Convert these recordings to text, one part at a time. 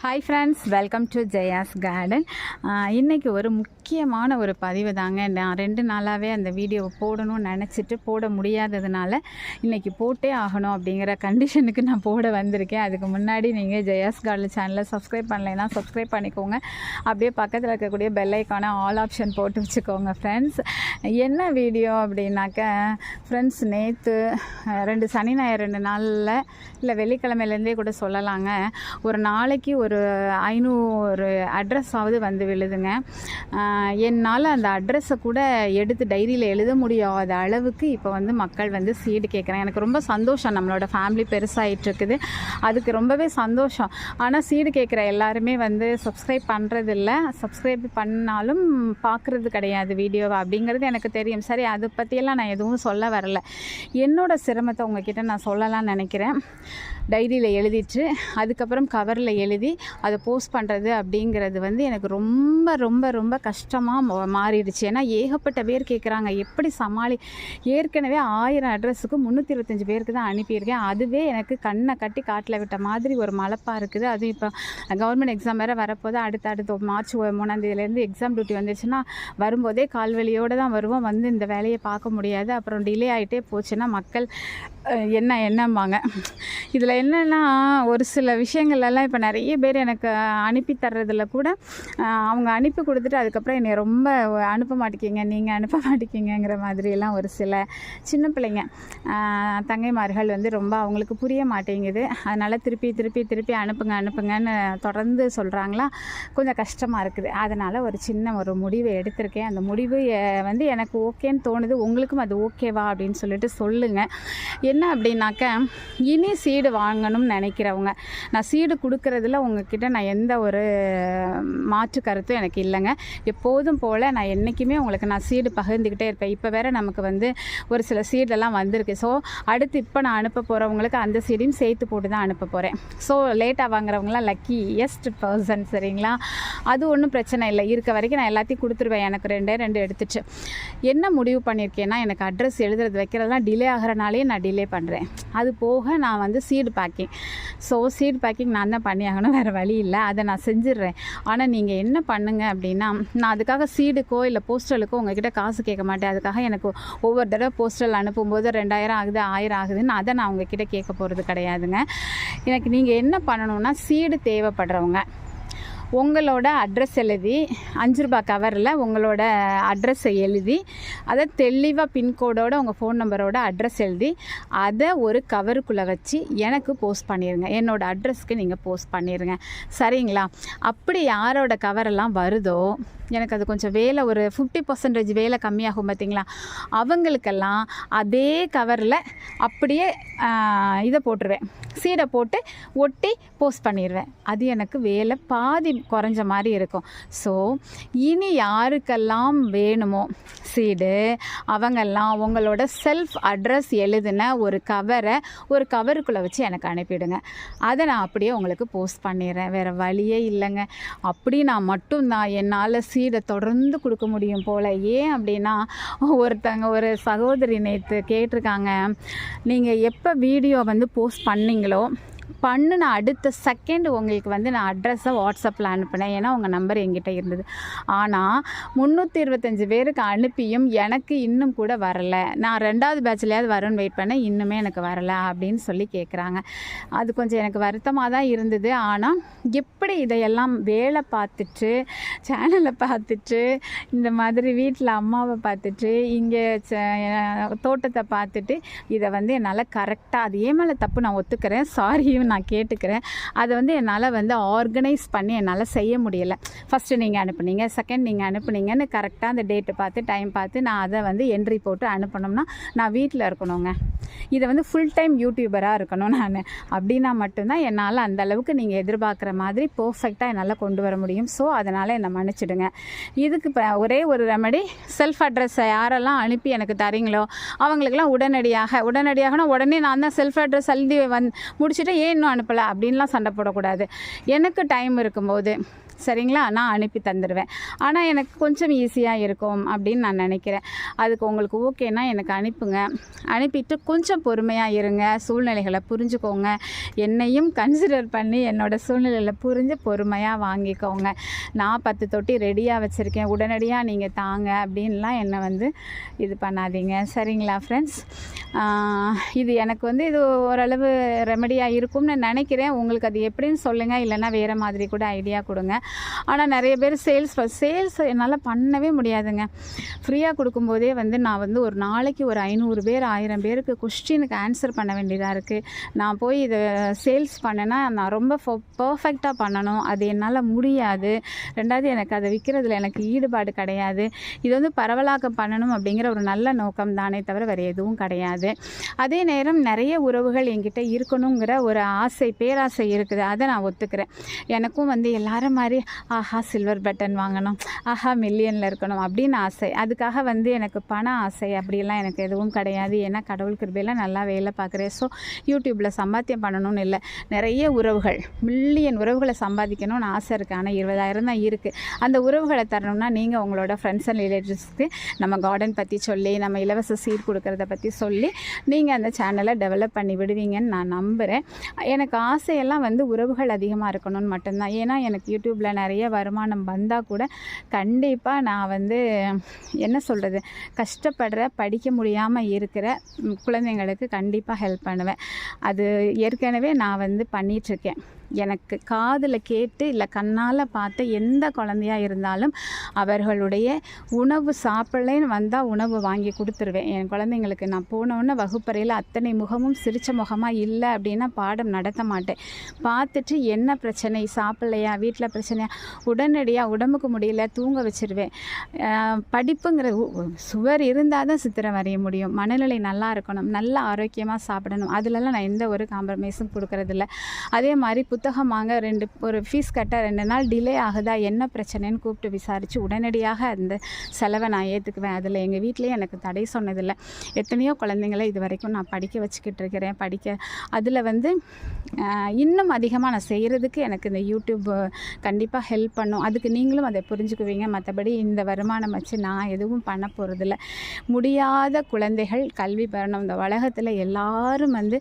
Hi friends, welcome to Jaya's garden. இன்றைக்கி ஒரு முக்கியமான ஒரு பதிவு தாங்க. நான் 2 நாளாகவே அந்த வீடியோவை போடணும்னு நினச்சிட்டு போட முடியாததுனால இன்றைக்கி போட்டே ஆகணும் அப்படிங்கிற கண்டிஷனுக்கு நான் போட வந்திருக்கேன். அதுக்கு முன்னாடி நீங்கள் ஜெயாஸ் கார்டன் சேனலை சப்ஸ்கிரைப் பண்ணலைன்னா சப்ஸ்கிரைப் பண்ணிக்கோங்க. அப்படியே பக்கத்தில் இருக்கக்கூடிய பெல் ஐக்கான ஆல் ஆப்ஷன் போட்டு வச்சுக்கோங்க. ஃப்ரெண்ட்ஸ், என்ன வீடியோ அப்படின்னாக்க ஃப்ரெண்ட்ஸ், நேற்று 2 சனி ஞாயிறு 2 நாளில் இல்லை வெள்ளிக்கிழமையிலேருந்தே கூட சொல்லலாங்க, ஒரு நாளைக்கு ஒரு 500 அட்ரஸாவது வந்து விழுதுங்க. என்னால் அந்த அட்ரஸை கூட எடுத்து டைரியில் எழுத முடியாத அளவுக்கு இப்போ வந்து மக்கள் வந்து சீடு கேட்குறாங்க. எனக்கு ரொம்ப சந்தோஷம், நம்மளோட ஃபேமிலி பெருசாகிட்டுருக்குது, அதுக்கு ரொம்பவே சந்தோஷம். ஆனால் சீடு கேட்குற எல்லாருமே வந்து சப்ஸ்கிரைப் பண்ணுறதில்ல, சப்ஸ்கிரைப் பண்ணாலும் பார்க்குறது கிடையாது வீடியோவை அப்படிங்கிறது எனக்கு தெரியும். சரி, அதை பற்றியெல்லாம் நான் எதுவும் சொல்ல வரல. என்னோடய சிரமத்தை உங்ககிட்ட நான் சொல்லலாம்னு நினைக்கிறேன். டைரியில் எழுதிட்டு அதுக்கப்புறம் கவரில் எழுதி அதை போஸ்ட் பண்ணுறது அப்படிங்கிறது வந்து எனக்கு ரொம்ப ரொம்ப ரொம்ப கஷ்டமாக மாறிடுச்சு. ஏன்னா ஏகப்பட்ட பேர் கேட்குறாங்க, எப்படி ஏற்கனவே 1000 அட்ரஸுக்கு 325 பேருக்கு தான் அனுப்பியிருக்கேன். அதுவே எனக்கு கண்ணை கட்டி காட்டில் விட்ட மாதிரி ஒரு மலைப்பாக இருக்குது. அதுவும் இப்போ கவர்மெண்ட் எக்ஸாம் வேறு வரப்போது, அடுத்த மார்ச் 3ஆம் எக்ஸாம் டியூட்டி வந்துச்சுன்னா வரும்போதே கால்வலியோடு தான் வருவோம். வந்து இந்த வேலையை பார்க்க முடியாது. அப்புறம் டிலே ஆகிட்டே போச்சுன்னா மக்கள் என்னம்பாங்க. இதில் என்னென்னா, ஒரு சில விஷயங்கள்லாம் இப்போ நிறைய பேர் எனக்கு அனுப்பி தர்றதில் கூட அவங்க அனுப்பி கொடுத்துட்டு அதுக்கப்புறம் என்னை ரொம்ப அனுப்ப மாட்டேங்கிங்க, நீங்கள் அனுப்ப மாட்டேங்கிங்கிற மாதிரியெல்லாம் ஒரு சில சின்ன பிள்ளைங்க தங்கைமார்கள் வந்து ரொம்ப அவங்களுக்கு புரிய மாட்டேங்குது. அதனால் திருப்பி அனுப்புங்கன்னு தொடர்ந்து சொல்கிறாங்களா, கொஞ்சம் கஷ்டமாக இருக்குது. அதனால் ஒரு முடிவை எடுத்திருக்கேன். அந்த முடிவு வந்து எனக்கு ஓகேன்னு தோணுது. உங்களுக்கும் அது ஓகேவா அப்படின்னு சொல்லிட்டு சொல்லுங்கள். என்ன அப்படின்னாக்க, இனி சீடு வாங்கணும்னு நினைக்கிறவங்க, நான் சீடு கொடுக்குறதுல உங்ககிட்ட நான் எந்த ஒரு மாற்று கருத்தும் எனக்கு இல்லைங்க. எப்போதும் போல் நான் என்றைக்குமே உங்களுக்கு நான் சீடு பகிர்ந்துக்கிட்டே இருப்பேன். இப்போ வேறு நமக்கு வந்து ஒரு சில சீடெல்லாம் வந்திருக்கு. ஸோ அடுத்து இப்போ நான் அனுப்ப போகிறவங்களுக்கு அந்த சீடையும் சேர்த்து போட்டு தான் அனுப்ப போகிறேன். ஸோ லேட்டாக வாங்குறவங்களாம் லக்கியஸ்ட் பர்சன், சரிங்களா? அது ஒன்றும் பிரச்சனை இல்லை, இருக்க வரைக்கும் நான் எல்லாத்தையும் கொடுத்துருவேன். எனக்கு 2 எடுத்துச்சு. என்ன முடிவு பண்ணியிருக்கேன்னா, எனக்கு அட்ரஸ் எழுதுறது வைக்கிறதெல்லாம் டிலே ஆகிறனாலே நான் டிலே பண்ணுறேன். அது போக நான் வந்து சீடு பேக்கிங் நான் தான் பண்ணி ஆகணும், வேறு வழி இல்லை, அதை நான் செஞ்சிடுறேன். ஆனால் நீங்கள் என்ன பண்ணுங்க அப்படின்னா, நான் அதுக்காக சீடுக்கோ இல்லை போஸ்டலுக்கோ உங்ககிட்ட காசு கேட்க மாட்டேன். அதுக்காக எனக்கு ஒவ்வொரு தடவை போஸ்டல் அனுப்பும்போது 2000 ஆகுது 1000 ஆகுதுன்னு அதை நான் உங்ககிட்ட கேட்க போகிறது கிடையாதுங்க. எனக்கு நீங்கள் என்ன பண்ணணுன்னா, சீடு தேவைப்படுறவங்க உங்களோட அட்ரஸ் எழுதி 5 ரூபா கவரில் உங்களோட அட்ரஸை எழுதி, அதை தெளிவாக பின்கோடோட உங்கள் ஃபோன் நம்பரோட அட்ரஸ் எழுதி அதை ஒரு கவருக்குள்ளே வச்சு எனக்கு போஸ்ட் பண்ணிடுங்க. என்னோடய அட்ரஸ்க்கு நீங்கள் போஸ்ட் பண்ணிடுங்க, சரிங்களா? அப்படி யாரோட கவரெல்லாம் வருதோ, எனக்கு அது கொஞ்சம் வேலை, ஒரு 50% வேலை கம்மியாகும் பார்த்திங்களா, அவங்களுக்கெல்லாம் அதே கவரில் அப்படியே இதை போட்டுருவேன், சீடை போட்டு ஒட்டி போஸ்ட் பண்ணிடுவேன். அது எனக்கு வேலை பாதி குறைஞ்ச மாதிரி இருக்கும். ஸோ இனி யாருக்கெல்லாம் வேணுமோ சீடு, அவங்கெல்லாம் உங்களோட செல்ஃப் அட்ரஸ் எழுதின ஒரு கவருக்குள்ளே வச்சு எனக்கு அனுப்பிவிடுங்க. அதை நான் அப்படியே உங்களுக்கு போஸ்ட் பண்ணிடுறேன். வேறு வழியே இல்லைங்க. அப்படி நான் மட்டும்தான் என்னால் சீடை தொடர்ந்து கொடுக்க முடியும் போல். ஏன் அப்படின்னா, ஒரு சகோதரி நேற்று கேட்டிருக்காங்க, நீங்கள் எப்போ வீடியோ வந்து போஸ்ட் பண்ணீங்களோ நான் அடுத்த செகண்ட் உங்களுக்கு வந்து நான் அட்ரஸை வாட்ஸ்அப்பில் அனுப்பினேன். ஏன்னா உங்கள் நம்பர் என்கிட்ட இருந்தது. ஆனால் 325 பேருக்கு அனுப்பியும் எனக்கு இன்னும் கூட வரலை. நான் 2வது பேட்ச்லையாவது வரும்னு வெயிட் பண்ணேன், இன்னுமே எனக்கு வரலை அப்படின்னு சொல்லி கேட்குறாங்க. அது கொஞ்சம் எனக்கு வருத்தமாக தான் இருந்தது. ஆனால் எப்படி இதையெல்லாம் வேலை பார்த்துட்டு, சேனலை பார்த்துட்டு, இந்த மாதிரி வீட்டில் அம்மாவை பார்த்துட்டு, இங்கே தோட்டத்தை பார்த்துட்டு, இதை வந்து என்னால் கரெக்டாக, அது ஏன் மேலே தப்பு நான் ஒத்துக்கிறேன், சாரியும் நான் கேட்டுக்கிறேன். அதை வந்து என்னால் வந்து ஆர்கனைஸ் பண்ணி என்னால் செய்ய முடியலை. ஃபஸ்ட்டு நீங்கள் அனுப்புனீங்க, செகண்ட் நீங்கள் அனுப்புனீங்கன்னு கரெக்டாக அந்த டேட்டு பார்த்து டைம் பார்த்து நான் அதை வந்து என்ட்ரி போட்டு அனுப்பணும்னா நான் வீட்டில் இருக்கணுங்க. இதை வந்து ஃபுல் டைம் யூடியூபராக இருக்கணும் நான். அப்படின்னா மட்டும்தான் என்னால் அந்த அளவுக்கு நீங்கள் எதிர்பார்க்குற மாதிரி பர்ஃபெக்டாக என்னால் கொண்டு வர முடியும். ஸோ அதனால் என்னை மன்னிச்சிடுங்க. இதுக்கு இப்போ ஒரே ஒரு ரெமெடி, செல்ஃப் அட்ரஸை யாரெல்லாம் அனுப்பி எனக்கு தரீங்களோ அவங்களுக்கெல்லாம் உடனடியாகனா உடனே நான் தான் செல்ஃப் அட்ரஸ் எழுதி முடிச்சுட்டு ஏன் இன்னும் அனுப்பலை அப்படின்லாம் சண்டை போடக்கூடாது. எனக்கு டைம் இருக்கும்போது, சரிங்களா, நான் அனுப்பி தந்துடுவேன். ஆனால் எனக்கு கொஞ்சம் ஈஸியாக இருக்கும் அப்படின்னு நான் நினைக்கிறேன். அதுக்கு உங்களுக்கு ஓகேனா எனக்கு அனுப்புங்க. அனுப்பிட்டு கொஞ்சம் பொறுமையாக இருங்க, சூழ்நிலைகளை புரிஞ்சுக்கோங்க, என்னையும் கன்சிடர் பண்ணி என்னோடய சூழ்நிலையில் புரிஞ்சு பொறுமையாக வாங்கிக்கோங்க. நான் 10 தொட்டி ரெடியாக வச்சுருக்கேன், உடனடியாக நீங்கள் தாங்க அப்படின்லாம் என்னை வந்து இது பண்ணாதீங்க. சரிங்களா ஃப்ரெண்ட்ஸ்? இது எனக்கு வந்து இது ஓரளவு ரெமடியாக இருக்கும்னு நினைக்கிறேன். உங்களுக்கு அது எப்படின்னு சொல்லுங்கள், இல்லைன்னா வேறு மாதிரி கூட ஐடியா கொடுங்க. ஆனால் நிறைய பேர் சேல்ஸ் என்னால் பண்ணவே முடியாதுங்க. ஃப்ரீயாக கொடுக்கும்போதே வந்து நான் வந்து ஒரு நாளைக்கு ஒரு 500 பேர் 1000 பேருக்கு கொஸ்டினுக்கு ஆன்சர் பண்ண வேண்டியதாக இருக்குது. நான் போய் இதை சேல்ஸ் பண்ணேன்னா நான் ரொம்ப பர்ஃபெக்டாக பண்ணணும், அது என்னால் முடியாது. ரெண்டாவது எனக்கு அதை விற்கிறதுல எனக்கு ஈடுபாடு கிடையாது. இது வந்து பரவலாக்கம் பண்ணணும் அப்படிங்கிற ஒரு நல்ல நோக்கம் தானே தவிர வேறு எதுவும் கிடையாது. அதே நேரம் நிறைய உறவுகள் என்கிட்ட இருக்கணுங்கிற ஒரு பேராசை இருக்குது, அதை நான் ஒத்துக்கிறேன். எனக்கும் வந்து எல்லாரும் மாதிரி ஆஹா சில்வர் பட்டன் வாங்கணும், ஆஹா மில்லியனில் இருக்கணும் அப்படின்னு ஆசை. அதுக்காக வந்து எனக்கு பண ஆசை அப்படிலாம் எனக்கு எதுவும் கிடையாது. ஏன்னா கடவுள் கிருபையில் நல்லா வேலை பார்க்குறேன். ஸோ யூடியூப்பில் சம்பாத்தியம் பண்ணணும்னு இல்லை, நிறைய உறவுகள் மில்லியன் உறவுகளை சம்பாதிக்கணும்னு ஆசை இருக்குது. ஆனால் 20,000 தான் இருக்குது. அந்த உறவுகளை தரணும்னா நீங்கள் உங்களோட ஃப்ரெண்ட்ஸ் அண்ட் ரிலேட்டிவ்ஸ்க்கு நம்ம கார்டன் பற்றி சொல்லி, நம்ம இலவச சீட் கொடுக்கறத பற்றி சொல்லி நீங்கள் அந்த சேனலை டெவலப் பண்ணி விடுவீங்கன்னு நான் நம்புகிறேன். எனக்கு ஆசையெல்லாம் வந்து உறவுகள் அதிகமாக இருக்கணும்னு மட்டும்தான். ஏன்னா எனக்கு யூடியூப்பில் நிறைய வருமானம் வந்தால் கூட கண்டிப்பாக நான் வந்து என்ன சொல்கிறது, கஷ்டப்படுற படிக்க முடியாமல் இருக்கிற குழந்தைங்களுக்கு கண்டிப்பாக ஹெல்ப் பண்ணுவேன். அது ஏற்கனவே நான் வந்து பண்ணிகிட்ருக்கேன். எனக்கு காதில் கேட்டு இல்லை கண்ணால் பார்த்து எந்த குழந்தையாக இருந்தாலும் அவர்களுடைய உணவு சாப்பிடலேன்னு வந்தால் உணவு வாங்கி கொடுத்துருவேன். என் குழந்தைங்களுக்கு நான் போனோன்னே வகுப்பறையில் அத்தனை முகமும் சிரித்த முகமாக இல்லை அப்படின்னா பாடம் நடத்த மாட்டேன். பார்த்துட்டு என்ன பிரச்சனை, சாப்பிட்லையா, வீட்டில் பிரச்சனையா, உடனடியாக உடம்புக்கு முடியல தூங்க வச்சுருவேன். படிப்புங்கிற சுவர் இருந்தால் தான் சித்திரம் வரைய முடியும். மனநிலை நல்லா இருக்கணும், நல்ல ஆரோக்கியமாக சாப்பிடணும், அதிலெல்லாம் நான் எந்த ஒரு காம்ப்ரமைஸும் கொடுக்கறதில்ல. அதே மாதிரி புத்தகம் வாங்க ஒரு ஃபீஸ் கட்ட 2 நாள் டிலே ஆகுதா, என்ன பிரச்சனைன்னு கூப்பிட்டு விசாரித்து உடனடியாக அந்த செலவை நான் ஏற்றுக்குவேன். அதில் எங்கள் வீட்டிலேயே எனக்கு தடை சொன்னதில்லை. எத்தனையோ குழந்தைங்களை இது வரைக்கும் நான் படிக்க வச்சுக்கிட்டு இருக்கிறேன். அதில் வந்து இன்னும் அதிகமாக நான் செய்கிறதுக்கு எனக்கு இந்த யூடியூப் கண்டிப்பாக ஹெல்ப் பண்ணும். அதுக்கு நீங்களும் அதை புரிஞ்சுக்குவீங்க. மற்றபடி இந்த வருமானம் வச்சு நான் எதுவும் பண்ண போகிறதில்ல. முடியாத குழந்தைகள் கல்வி பெறணும். இந்த உலகத்தில் எல்லாரும் வந்து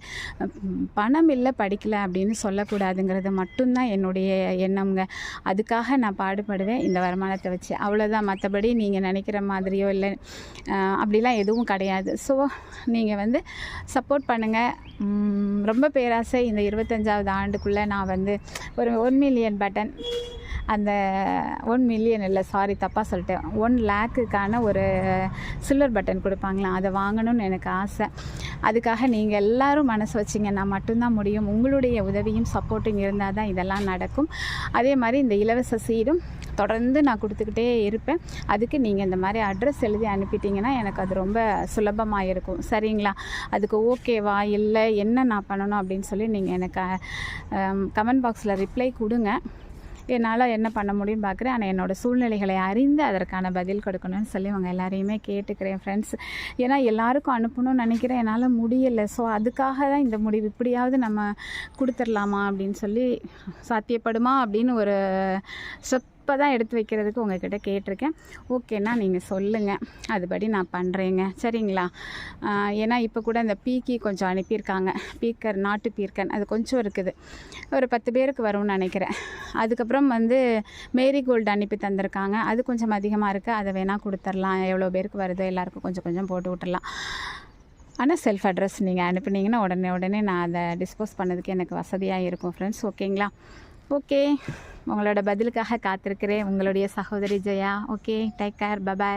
பணம் இல்லை படிக்கலை அப்படின்னு சொல்லக்கூடாதுங்கிறது மட்டும்தான் என்னுடைய எண்ணம்ங்க. அதுக்காக நான் பாடுபடுவேன் இந்த வருமானத்தை வச்சு, அவ்வளோதான். மற்றபடி நீங்கள் நினைக்கிற மாதிரியோ இல்லை அப்படிலாம் எதுவும் கிடையாது. ஸோ நீங்கள் வந்து சப்போர்ட் பண்ணுங்கள். ரொம்ப பேராசை இந்த 25வது ஆண்டுக்குள்ளே நான் வந்து ஒரு 1 மில்லியன் பட்டன், அந்த 1 மில்லியன் இல்லை, சாரி தப்பாக சொல்லிட்டேன், 1 லேக்குக்கான ஒரு சில்வர் பட்டன் கொடுப்பாங்களா, அதை வாங்கணும்னு எனக்கு ஆசை. அதுக்காக நீங்கள் எல்லோரும் மனசு வச்சிங்கன்னா மட்டும்தான் முடியும். உங்களுடைய உதவியும் சப்போர்ட்டிங் இருந்தால் தான் இதெல்லாம் நடக்கும். அதே மாதிரி இந்த இலவச சீடும் தொடர்ந்து நான் கொடுத்துக்கிட்டே இருப்பேன். அதுக்கு நீங்கள் இந்த மாதிரி அட்ரஸ் எழுதி அனுப்பிட்டீங்கன்னா எனக்கு அது ரொம்ப சுலபமாக இருக்கும். சரிங்களா? அதுக்கு ஓகேவா இல்லை என்ன நான் பண்ணணும் அப்படின்னு சொல்லி நீங்கள் எனக்கு கமெண்ட் பாக்ஸில் ரிப்ளை கொடுங்க. என்னால் என்ன பண்ண முடியும்னு பார்க்குறேன். ஆனால் என்னோடய சூழ்நிலைகளை அறிந்து அதற்கான பதில் கொடுக்கணும்னு சொல்லி அவங்க எல்லாரையுமே கேட்டுக்கிறேன் ஃப்ரெண்ட்ஸ். ஏன்னா எல்லாருக்கும் அனுப்பணும்னு நினைக்கிறேன், என்னால் முடியலை. ஸோ அதுக்காக தான் இந்த முடிவு. இப்படியாவது நம்ம கொடுத்துடலாமா அப்படின்னு சொல்லி, சாத்தியப்படுமா அப்படின்னு ஒரு இப்போ தான் எடுத்து வைக்கிறதுக்கு உங்கள்கிட்ட கேட்டிருக்கேன். ஓகேன்னா நீங்கள் சொல்லுங்கள், அதுபடி நான் பண்ணுறேங்க. சரிங்களா? ஏன்னா இப்போ கூட இந்த பீக்கி கொஞ்சம் அனுப்பியிருக்காங்க, பீக்கர், நாட்டு பீர்க்கன், அது கொஞ்சம் இருக்குது, ஒரு 10 பேருக்கு வரும்னு நினைக்கிறேன். அதுக்கப்புறம் வந்து மேரிகோல்டு அனுப்பி தந்திருக்காங்க, அது கொஞ்சம் அதிகமாக இருக்குது, அதை வேணால் கொடுத்துர்லாம். எவ்வளோ பேருக்கு வருதோ எல்லாருக்கும் கொஞ்சம் கொஞ்சம் போட்டு விட்டுடலாம். ஆனால் செல்ஃப் அட்ரஸ் நீங்கள் அனுப்புனீங்கன்னா உடனே நான் அதை டிஸ்போஸ் பண்ணதுக்கு எனக்கு வசதியாக இருக்கும் ஃப்ரெண்ட்ஸ். ஓகேங்களா? ஓகே, உங்களோட பதிலுக்காக காத்திருக்கிறேன். உங்களுடைய சகோதரி Jaya. Okay, take care, bye bye.